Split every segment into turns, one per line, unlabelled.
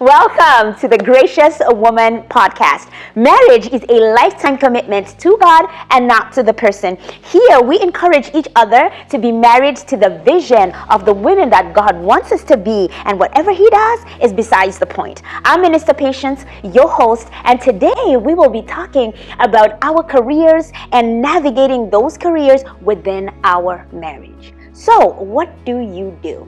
Welcome to the Gracious Woman podcast. Marriage is a lifetime commitment to God and not to the person. Here, we encourage each other to be married to the vision of the women that God wants us to be, and whatever He does is besides the point. I'm Minister Patience, your host, and today we will be talking about our careers and navigating those careers within our marriage. So, what do you do?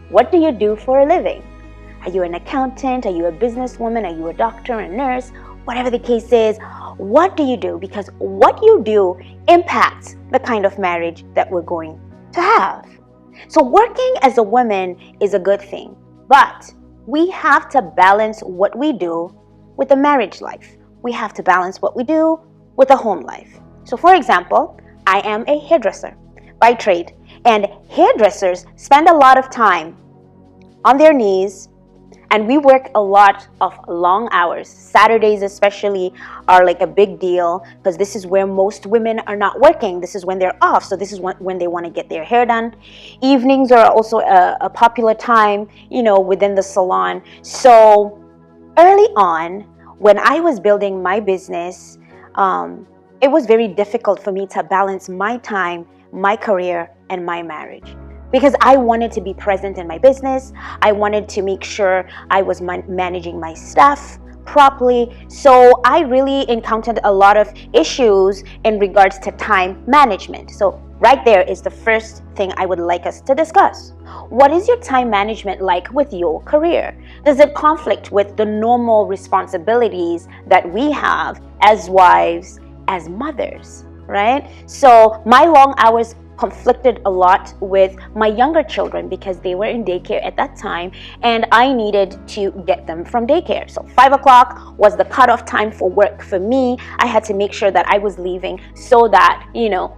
What do you do for a living? Are you an accountant? Are you a businesswoman? Are you a doctor, a nurse? Whatever the case is, what do you do? Because what you do impacts the kind of marriage that we're going to have. So working as a woman is a good thing, but we have to balance what we do with the marriage life. We have to balance what we do with the home life. So for example, I am a hairdresser by trade, and hairdressers spend a lot of time on their knees, and we work a lot of long hours. Saturdays especially are like a big deal because this is where most women are not working. This is when they're off. So this is when they want to get their hair done. Evenings are also a popular time, within the salon. So early on, when I was building my business, it was very difficult for me to balance my time, my career, and my marriage. Because I wanted to be present in my business. I wanted to make sure I was managing my staff properly. So I really encountered a lot of issues in regards to time management. So right there is the first thing I would like us to discuss. What is your time management like with your career? Does it conflict with the normal responsibilities that we have as wives, as mothers, right? So my long hours conflicted a lot with my younger children because they were in daycare at that time and I needed to get them from daycare. So 5 o'clock was the cutoff time for work for me. I had to make sure that I was leaving so that,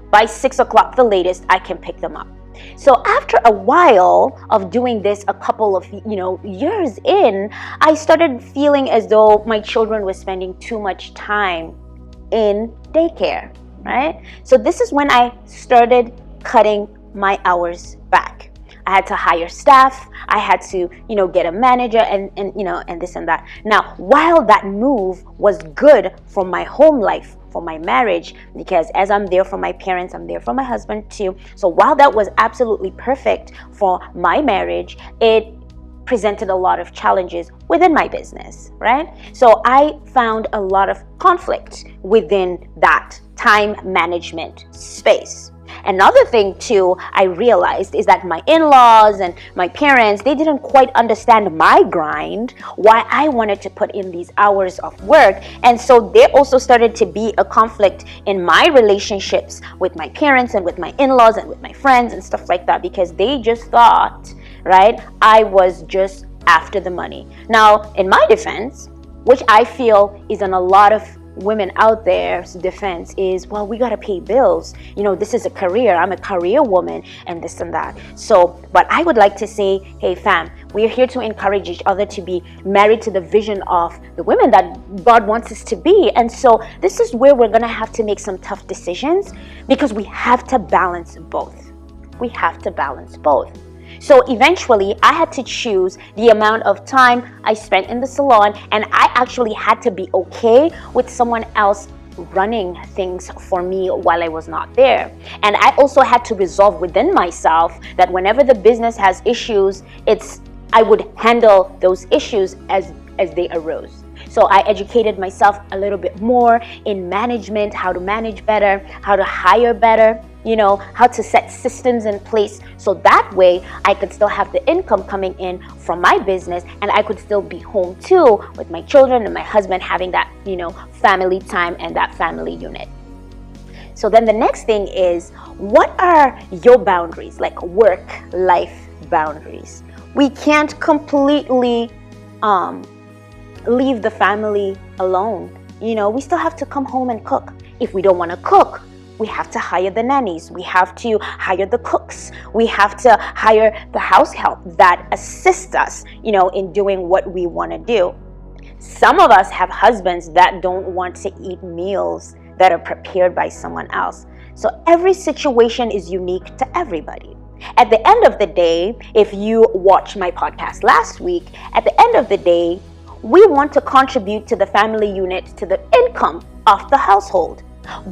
by 6 o'clock the latest, I can pick them up. So after a while of doing this, a couple of, years in, I started feeling as though my children were spending too much time in daycare, right? So this is when I started cutting my hours back. I had to hire staff. I had to, get a manager and this and that. Now, while that move was good for my home life, for my marriage, because as I'm there for my parents, I'm there for my husband too. So while that was absolutely perfect for my marriage, it presented a lot of challenges within my business, right? So I found a lot of conflict within that time management space. Another thing too, I realized is that my in-laws and my parents, they didn't quite understand my grind, why I wanted to put in these hours of work. And so there also started to be a conflict in my relationships with my parents and with my in-laws and with my friends and stuff like that, because they just thought, right, I was just after the money. Now, in my defense, which I feel is in a lot of women out there's defense, is, well, we got to pay bills. This is a career. I'm a career woman and this and that. So, but I would like to say, hey fam, we're here to encourage each other to be married to the vision of the women that God wants us to be. And so this is where we're going to have to make some tough decisions because we have to balance both. We have to balance both. So eventually, I had to choose the amount of time I spent in the salon, and I actually had to be okay with someone else running things for me while I was not there. And I also had to resolve within myself that whenever the business has issues, I would handle those issues as they arose. So I educated myself a little bit more in management, how to manage better, how to hire better, how to set systems in place. So that way I could still have the income coming in from my business and I could still be home too with my children and my husband, having that, family time and that family unit. So then the next thing is, what are your boundaries, like work-life boundaries? We can't completely leave the family alone. We still have to come home and cook. If we don't want to cook, we have to hire the nannies. We have to hire the cooks. We have to hire the house help that assist us, in doing what we want to do. Some of us have husbands that don't want to eat meals that are prepared by someone else. So every situation is unique to everybody. At the end of the day, if you watched my podcast last week, at the end of the day, we want to contribute to the family unit, to the income of the household.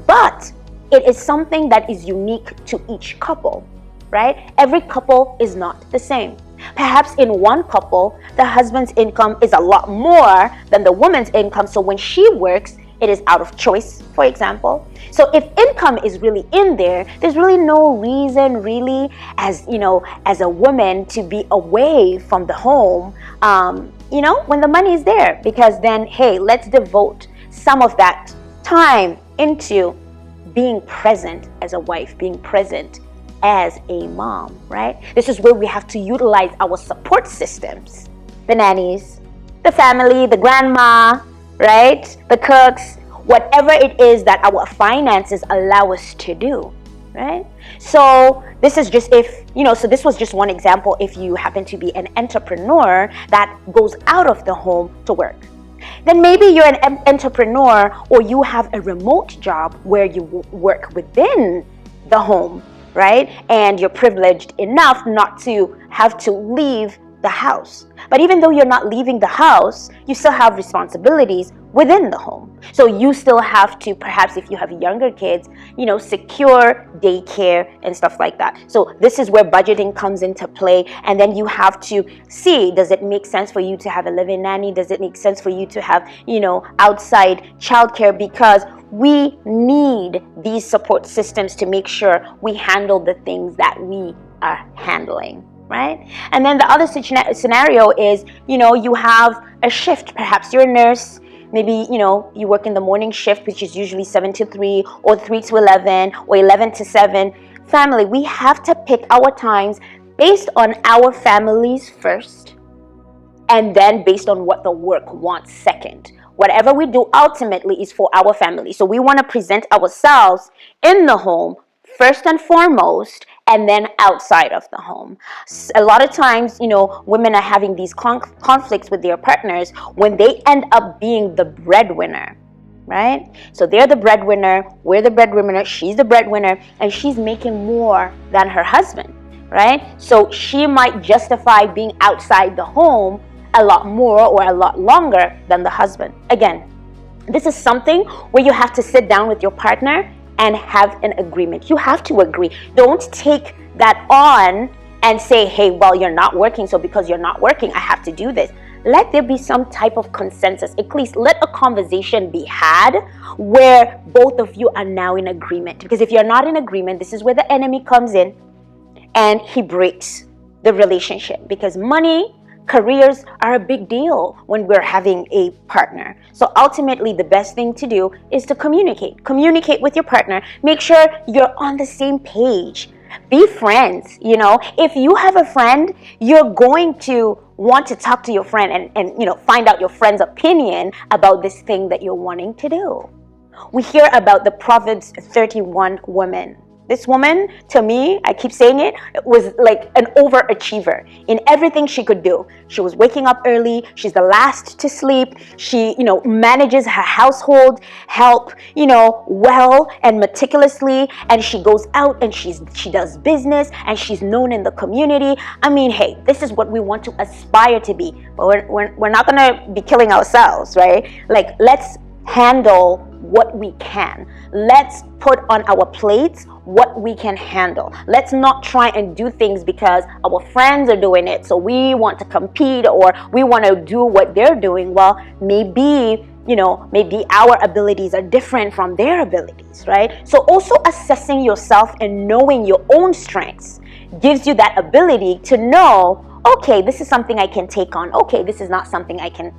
But it is something that is unique to each couple, right? Every couple is not the same. Perhaps in one couple, the husband's income is a lot more than the woman's income. So when she works, it is out of choice, for example. So if income is really in there, there's really no reason really as a woman to be away from the home, when the money is there, because then, hey, let's devote some of that time into being present as a wife, being present as a mom, right? This is where we have to utilize our support systems, the nannies, the family, the grandma, right? The cooks, whatever it is that our finances allow us to do, right? So this is just so this was just one example if you happen to be an entrepreneur that goes out of the home to work. Then maybe you're an entrepreneur or you have a remote job where you work within the home, right? And you're privileged enough not to have to leave the house. But even though you're not leaving the house, you still have responsibilities within the home. So you still have to, perhaps if you have younger kids, secure daycare and stuff like that. So this is where budgeting comes into play. And then you have to see, does it make sense for you to have a live-in nanny? Does it make sense for you to have, outside childcare? Because we need these support systems to make sure we handle the things that we are handling. Right? And then the other scenario is, you have a shift. Perhaps you're a nurse. Maybe, you work in the morning shift, which is usually 7 to 3 or 3 to 11 or 11 to 7. Family, we have to pick our times based on our families first, and then based on what the work wants second. Whatever we do ultimately is for our family. So we want to present ourselves in the home first and foremost, and then outside of the home. A lot of times, women are having these conflicts with their partners when they end up being the breadwinner, right? So they're the breadwinner, we're the breadwinner, she's the breadwinner, and she's making more than her husband, right? So she might justify being outside the home a lot more or a lot longer than the husband. Again, this is something where you have to sit down with your partner and have an agreement. You have to agree. Don't take that on and say, hey, well, you're not working, so because you're not working, I have to do this. Let there be some type of consensus. At least let a conversation be had where both of you are now in agreement. Because if you're not in agreement, this is where the enemy comes in and he breaks the relationship. Because money, careers are a big deal when we're having a partner. So ultimately, the best thing to do is to communicate. Communicate with your partner. Make sure you're on the same page. Be friends. If you have a friend, you're going to want to talk to your friend and find out your friend's opinion about this thing that you're wanting to do. We hear about the Proverbs 31 woman. This woman, to me, I keep saying it, was like an overachiever in everything she could do. She was waking up early. She's the last to sleep. She, manages her household help, well and meticulously. And she goes out and she does business and she's known in the community. I mean, hey, this is what we want to aspire to be. But we're not going to be killing ourselves, right? Like, let's handle what we can. Let's put on our plates what we can handle. Let's not try and do things because our friends are doing it, so we want to compete or we want to do what they're doing. Well, maybe our abilities are different from their abilities, right? So also assessing yourself and knowing your own strengths gives you that ability to know, okay, this is something I can take on. Okay, this is not something I can,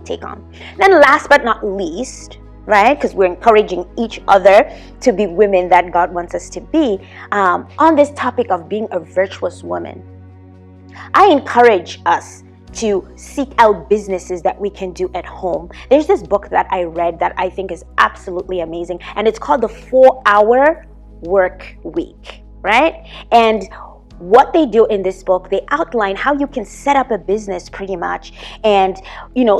take on. Then last but not least, right, because we're encouraging each other to be women that God wants us to be, on this topic of being a virtuous woman, I encourage us to seek out businesses that we can do at home. There's this book that I read that I think is absolutely amazing, and it's called The 4-Hour Work Week, right? And what they do in this book, they outline how you can set up a business pretty much and,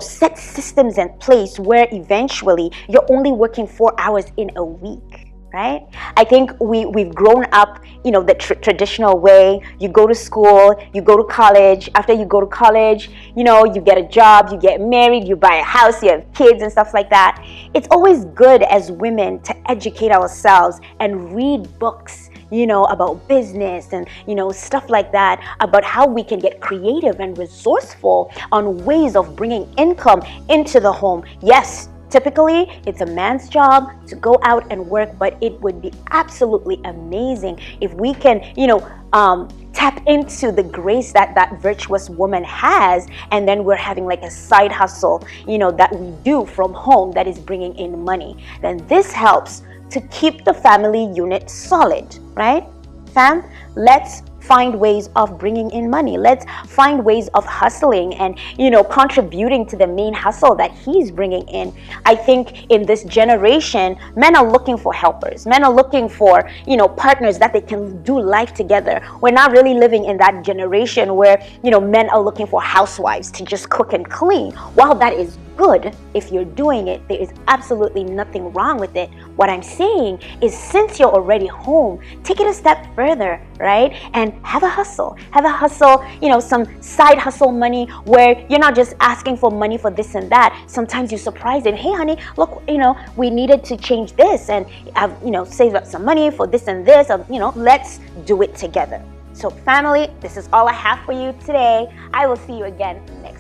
set systems in place where eventually you're only working 4 hours in a week. right? I think we've grown up, the traditional way. You go to school, you go to college. After you go to college, you get a job, you get married, you buy a house, you have kids and stuff like that. It's always good as women to educate ourselves and read books, about business and, stuff like that, about how we can get creative and resourceful on ways of bringing income into the home. Yes, typically, it's a man's job to go out and work, but it would be absolutely amazing if we can, tap into the grace that that virtuous woman has, and then we're having like a side hustle, that we do from home that is bringing in money. Then this helps to keep the family unit solid, right? Fam, let's find ways of bringing in money. Let's find ways of hustling and, contributing to the main hustle that he's bringing in. I think in this generation, men are looking for helpers. Men are looking for, partners that they can do life together. We're not really living in that generation where, men are looking for housewives to just cook and clean. While that is good, if you're doing it, there is absolutely nothing wrong with it. What I'm saying is, since you're already home, take it a step further, right? And have a hustle, some side hustle money where you're not just asking for money for this and that. Sometimes you surprise him. Hey, honey, look, we needed to change this, and I've, saved up some money for this and this. Let's do it together. So family, this is all I have for you today. I will see you again next